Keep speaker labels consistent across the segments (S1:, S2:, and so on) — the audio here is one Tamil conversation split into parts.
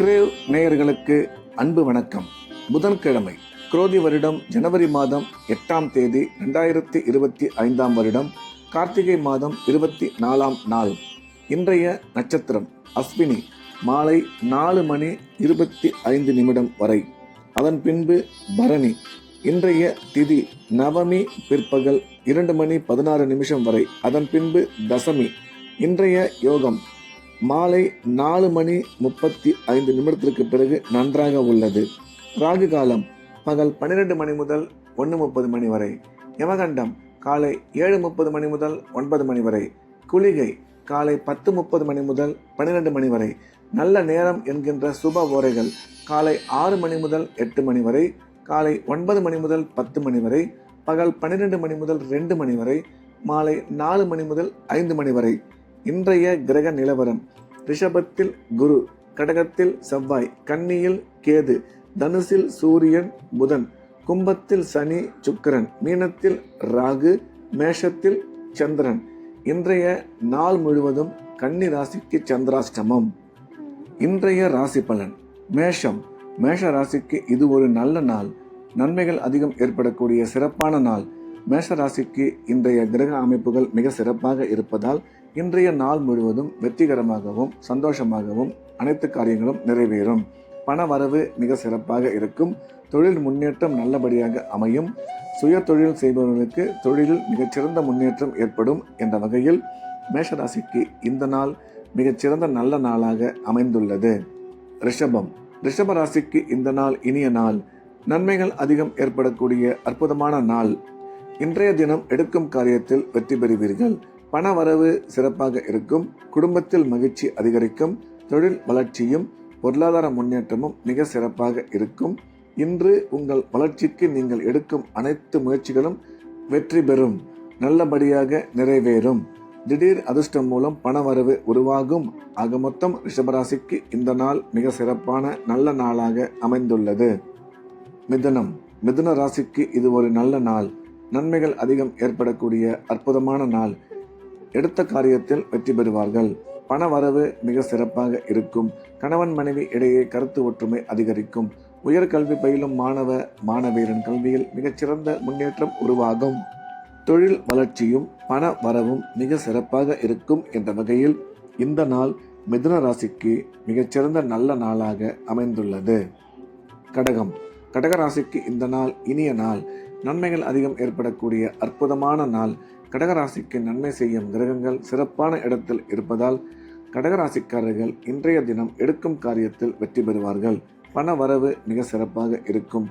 S1: கிரேவ் நேயர்களுக்கு அன்பு வணக்கம். புதன்கிழமை, குரோதி வருடம் ஜனவரி மாதம் 8ஆம் தேதி 2025 வருடம், கார்த்திகை மாதம் 24ஆம் நாள். இன்றைய நட்சத்திரம் அஸ்வினி, மாலை 4 மணி 25 நிமிடம் வரை. அதன் பின்பு பரணி. இன்றைய திதி நவமி, பிற்பகல் 2 மணி 16 நிமிஷம் வரை. அதன் பின்பு தசமி. இன்றைய யோகம் மாலை 4 மணி 35 நிமிடத்திற்கு பிறகு நன்றாக உள்ளது. ராகு காலம் பகல் 12 மணி முதல் 1:30 மணி வரை. யமகண்டம் காலை 7:30 மணி முதல் 9 மணி வரை. குளிகை காலை 10:30 மணி முதல் 12 மணி வரை. நல்ல நேரம் என்கின்ற சுப ஓரைகள் காலை 6 மணி முதல் 8 மணி வரை, காலை 9 மணி முதல் 10 மணி வரை, பகல் 12 மணி முதல் 2 மணி வரை, மாலை 4 மணி முதல் 5 மணி வரை. இன்றைய கிரக நிலவரம்: ரிஷபத்தில் குரு, கடகத்தில் செவ்வாய், கன்னியில் கேது, தனுசில் சூரியன் புதன், கும்பத்தில் சனி சுக்கிரன், மீனத்தில் ராகு, மேஷத்தில் சந்திரன். இன்றைய நாள் முழுவதும் கன்னி ராசிக்கு சந்திராஷ்டமம். இன்றைய ராசி பலன்: மேஷம். மேஷ ராசிக்கு இது ஒரு நல்ல நாள். நன்மைகள் அதிகம் ஏற்படக்கூடிய சிறப்பான நாள். மேஷ ராசிக்கு இன்றைய கிரக அமைப்புகள் மிக சிறப்பாக இருப்பதால் இன்றைய நாள் முழுவதும் வெற்றிகரமாகவும் சந்தோஷமாகவும் அனைத்து காரியங்களும் நிறைவேறும். பண வரவு மிக சிறப்பாக இருக்கும். தொழில் முன்னேற்றம் நல்லபடியாக அமையும். சுய தொழில் செய்பவர்களுக்கு தொழிலில் மிகச்சிறந்த முன்னேற்றம் ஏற்படும் என்ற வகையில் மேஷராசிக்கு இந்த நாள் மிகச்சிறந்த நல்ல நாளாக அமைந்துள்ளது. ரிஷபம். ரிஷப ராசிக்கு இந்த நாள் இனிய நாள். நன்மைகள் அதிகம் ஏற்படக்கூடிய அற்புதமான நாள். இன்றைய தினம் எடுக்கும் காரியத்தில் வெற்றி பெறுவீர்கள். பண வரவு சிறப்பாக இருக்கும். குடும்பத்தில் மகிழ்ச்சி அதிகரிக்கும். தொழில் வளர்ச்சியும் பொருளாதார முன்னேற்றமும் மிக சிறப்பாக இருக்கும். இன்று உங்கள் வளர்ச்சிக்கு நீங்கள் எடுக்கும் அனைத்து முயற்சிகளும் வெற்றி பெறும், நல்லபடியாக நிறைவேறும். திடீர் அதிர்ஷ்டம் மூலம் பண வரவு உருவாகும். ஆக மொத்தம் ரிஷபராசிக்கு இந்த நாள் மிக சிறப்பான நல்ல நாளாக அமைந்துள்ளது. மிதுனம். மிதுன ராசிக்கு இது ஒரு நல்ல நாள். நன்மைகள் அதிகம் ஏற்படக்கூடிய அற்புதமான நாள். எடுத்த காரியத்தில் வெற்றி பெறுவார்கள். பண வரவு மிக சிறப்பாக இருக்கும். கணவன் மனைவி இடையே கருத்து ஒற்றுமை அதிகரிக்கும். உயர்கல்வி பயிலும் மாணவ மாணவியரின் கல்வியில் மிகச்சிறந்த முன்னேற்றம் உருவாகும். தொழில் வளர்ச்சியும் பண வரவும் மிக சிறப்பாக இருக்கும் என்ற வகையில் இந்த நாள் மிதுன ராசிக்கு மிகச்சிறந்த நல்ல நாளாக அமைந்துள்ளது. கடகம். கடக ராசிக்கு இந்த நாள் இனிய நாள். நன்மைகள் அதிகம் ஏற்படக்கூடிய அற்புதமான நாள். கடகராசிக்கு நன்மை செய்யும் கிரகங்கள் சிறப்பான இடத்தில் இருப்பதால் கடகராசிக்காரர்கள் இன்றைய தினம் எடுக்கும் காரியத்தில் வெற்றி பெறுவார்கள். பண வரவு மிக சிறப்பாக இருக்கும்.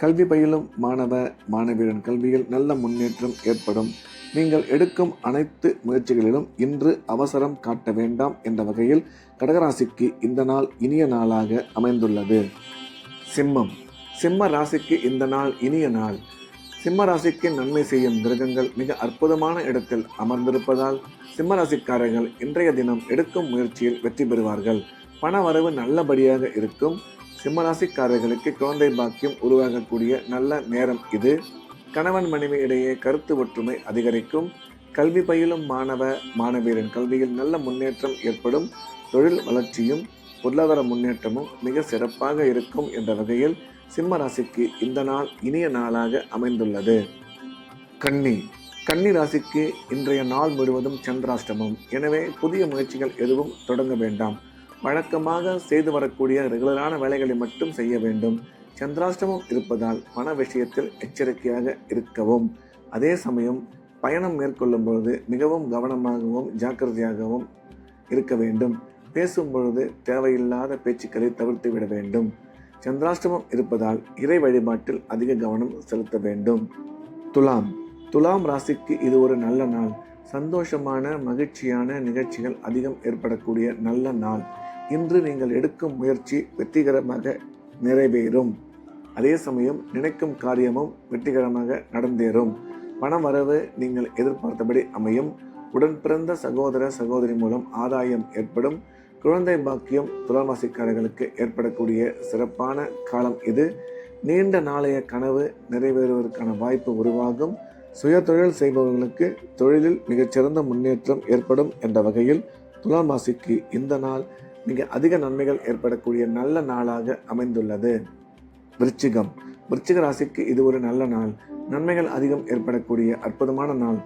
S1: கல்வி பயிலும் மாணவ மாணவியரின் கல்வியில் நல்ல முன்னேற்றம் ஏற்படும். நீங்கள் எடுக்கும் அனைத்து முயற்சிகளிலும் இன்று அவசரம் காட்ட வேண்டாம் என்ற வகையில் கடகராசிக்கு இந்த நாள் இனிய நாளாக அமைந்துள்ளது. சிம்மம். சிம்ம ராசிக்கு இந்த நாள் இனிய நாள். சிம்ம ராசிக்கு நன்மை செய்யும் கிரகங்கள் மிக அற்புதமான இடத்தில் அமர்ந்திருப்பதால் சிம்ம ராசிக்காரர்கள் இன்றைய தினம் எடுக்கும் முயற்சியில் வெற்றி பெறுவார்கள். பண வரவு நல்லபடியாக இருக்கும். சிம்ம ராசிக்காரர்களுக்கு குழந்தை பாக்கியம் உருவாகக்கூடிய நல்ல நேரம் இது. கணவன் மனைவி இடையே கருத்து ஒற்றுமை அதிகரிக்கும். கல்வி பயிலும் மாணவ மாணவியரின் கல்வியில் நல்ல முன்னேற்றம் ஏற்படும். தொழில் வளர்ச்சியும் பொருளாதார முன்னேற்றமும் மிக சிறப்பாக இருக்கும் என்ற வகையில் சிம்ம ராசிக்கு இந்த நாள் இனிய நாளாக அமைந்துள்ளது. கன்னி. கன்னி ராசிக்கு இன்றைய நாள் முழுவதும் சந்திராஷ்டமம். எனவே புதிய முயற்சிகள் எதுவும் தொடங்க வேண்டாம். வழக்கமாக செய்து வரக்கூடிய ரெகுலரான வேலைகளை மட்டும் செய்ய வேண்டும். சந்திராஷ்டமம் இருப்பதால் பண விஷயத்தில் எச்சரிக்கையாக இருக்கவும், அதே சமயம் பயணம் மேற்கொள்ளும் பொழுது மிகவும் கவனமாகவும் ஜாக்கிரதையாகவும் இருக்க வேண்டும். பேசும் பொழுது தேவையில்லாத பேச்சுக்களை தவிர்த்து விட வேண்டும். சந்திராஷ்டமம் இருப்பதால் இறை வழிபாட்டில் அதிக கவனம் செலுத்த வேண்டும். துலாம். துலாம் ராசிக்கு இது ஒரு நல்ல நாள். சந்தோஷமான மகிழ்ச்சியான நிகழ்ச்சிகள் அதிகம் ஏற்படக்கூடிய நல்ல நாள். இன்று நீங்கள் எடுக்கும் முயற்சி வெற்றிகரமாக நிறைவேறும். அதே சமயம் நினைக்கும் காரியமும் வெற்றிகரமாக நடந்தேறும். பண வரவு நீங்கள் எதிர்பார்த்தபடி அமையும். உடன் பிறந்த சகோதர சகோதரி மூலம் ஆதாயம் ஏற்படும். குழந்தை பாக்கியம் துலாம் ராசிக்காரர்களுக்கு ஏற்படக்கூடிய சிறப்பான காலம் இது. நீண்ட நாளைய கனவு நிறைவேறுவதற்கான வாய்ப்பு உருவாகும். சுய தொழில் செய்பவர்களுக்கு தொழிலில் மிகச்சிறந்த முன்னேற்றம் ஏற்படும் என்ற வகையில் துலாம் ராசிக்கு இந்த நாள் மிக அதிக நன்மைகள் ஏற்படக்கூடிய நல்ல நாளாக அமைந்துள்ளது. விருச்சிகம். விருச்சிக ராசிக்கு இது ஒரு நல்ல நாள். நன்மைகள் அதிகம் ஏற்படக்கூடிய அற்புதமான நாள்.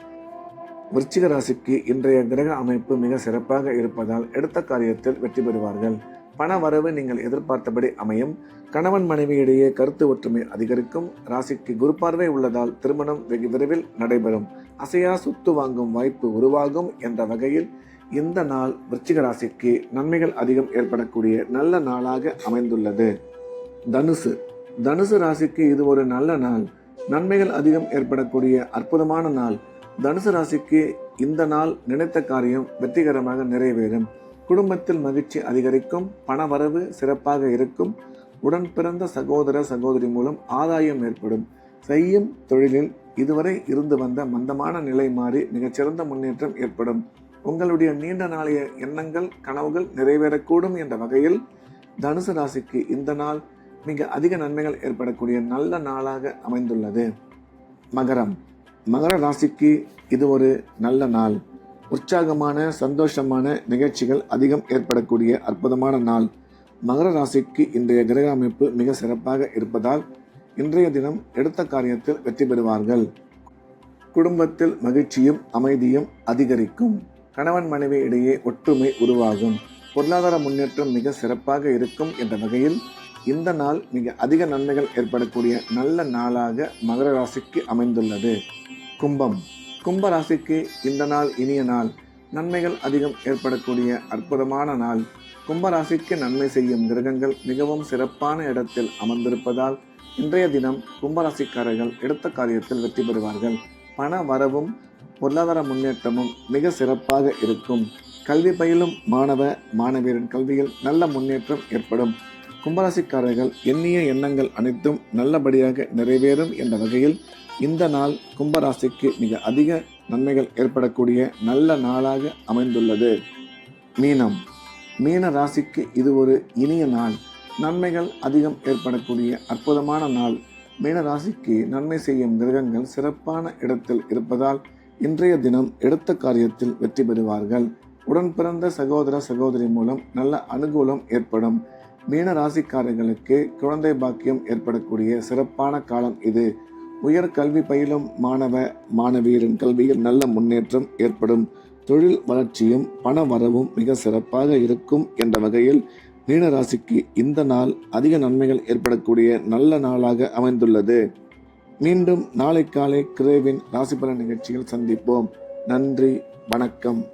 S1: விருச்சிக ராசிக்கு இன்றைய கிரக அமைப்பு மிக சிறப்பாக இருப்பதால் எடுத்த காரியத்தில் வெற்றி பெறுவார்கள். பண வரவு நீங்கள் எதிர்பார்த்தபடி அமையும். கணவன் மனைவியிடையே கருத்து ஒற்றுமை அதிகரிக்கும். ராசிக்கு குரு பார்வை உள்ளதால் திருமணம் வெகு விரைவில் நடைபெறும். அசையா சொத்து வாங்கும் வாய்ப்பு உருவாகும் என்ற வகையில் இந்த நாள் விருச்சிக ராசிக்கு நன்மைகள் அதிகம் ஏற்படக்கூடிய நல்ல நாளாக அமைந்துள்ளது. தனுசு. தனுசு ராசிக்கு இது ஒரு நல்ல நாள். நன்மைகள் அதிகம் ஏற்படக்கூடிய அற்புதமான நாள். தனுசு ராசிக்கு இந்த நாள் நினைத்த காரியம் வெற்றிகரமாக நிறைவேறும். குடும்பத்தில் மகிழ்ச்சி அதிகரிக்கும். பண வரவு சிறப்பாக இருக்கும். உடன் பிறந்த சகோதர சகோதரி மூலம் ஆதாயம் ஏற்படும். செய்யும் தொழிலில் இதுவரை இருந்து வந்த மந்தமான நிலை மாறி மிகச்சிறந்த முன்னேற்றம் ஏற்படும். உங்களுடைய நீண்ட நாளைய எண்ணங்கள் கனவுகள் நிறைவேறக்கூடும் என்ற வகையில் தனுசு ராசிக்கு இந்த நாள் மிக அதிக நன்மைகள் ஏற்படக்கூடிய நல்ல நாளாக அமைந்துள்ளது. மகரம். மகர ராசிக்கு இது ஒரு நல்ல நாள். உற்சாகமான சந்தோஷமான நிகழ்ச்சிகள் அதிகம் ஏற்படக்கூடிய அற்புதமான நாள். மகர ராசிக்கு இன்றைய கிரக அமைப்பு மிக சிறப்பாக இருப்பதால் இன்றைய தினம் எடுத்த காரியத்தில் வெற்றி பெறுவார்கள். குடும்பத்தில் மகிழ்ச்சியும் அமைதியும் அதிகரிக்கும். கணவன் மனைவி இடையே ஒற்றுமை உருவாகும். பொருளாதார முன்னேற்றம் மிக சிறப்பாக இருக்கும் என்ற வகையில் இந்த நாள் மிக அதிக நன்மைகள் ஏற்படக்கூடிய நல்ல நாளாக மகர ராசிக்கு அமைந்துள்ளது. கும்பம். கும்ப ராசிக்கு இந்த நாள் இனிய நாள். நன்மைகள் அதிகம் ஏற்படக்கூடிய அற்புதமான நாள். கும்பராசிக்கு நன்மை செய்யும் கிரகங்கள் மிகவும் சிறப்பான இடத்தில் அமர்ந்திருப்பதால் இன்றைய தினம் கும்பராசிக்காரர்கள் எடுத்த காரியத்தில் வெற்றி பெறுவார்கள். பண வரவும் பொருளாதார முன்னேற்றமும் மிக சிறப்பாக இருக்கும். கல்வி பயிலும் மாணவ மாணவியரின் கல்வியில் நல்ல முன்னேற்றம் ஏற்படும். கும்பராசிக்காரர்கள் எண்ணிய எண்ணங்கள் அனைத்தும் நல்லபடியாக நிறைவேறும் என்ற வகையில் இந்த நாள் கும்பராசிக்கு மிக அதிக நன்மைகள் ஏற்படக்கூடிய நல்ல நாளாக அமைந்துள்ளது. மீனம். மீன ராசிக்கு இது ஒரு இனிய நாள். நன்மைகள் அதிகம் ஏற்படக்கூடிய அற்புதமான நாள். மீன ராசிக்கு நன்மை செய்யும் கிரகங்கள் சிறப்பான இடத்தில் இருப்பதால் இன்றைய தினம் எடுத்த காரியத்தில் வெற்றி பெறுவார்கள். உடன் பிறந்த சகோதர சகோதரி மூலம் நல்ல அனுகூலம் ஏற்படும். மீன ராசிக்காரர்களுக்கு குழந்தை பாக்கியம் ஏற்படக்கூடிய சிறப்பான காலம் இது. உயர் கல்வி பயிலும் மாணவ மாணவியரின் கல்வியில் நல்ல முன்னேற்றம் ஏற்படும். தொழில் வளர்ச்சியும் பண வரவும் மிக சிறப்பாக இருக்கும் என்ற வகையில் மீனராசிக்கு இந்த நாள் அதிக நன்மைகள் ஏற்படக்கூடிய நல்ல நாளாக அமைந்துள்ளது. மீண்டும் நாளை காலை கிரேவின் ராசிபலன் நிகழ்ச்சியில் சந்திப்போம். நன்றி, வணக்கம்.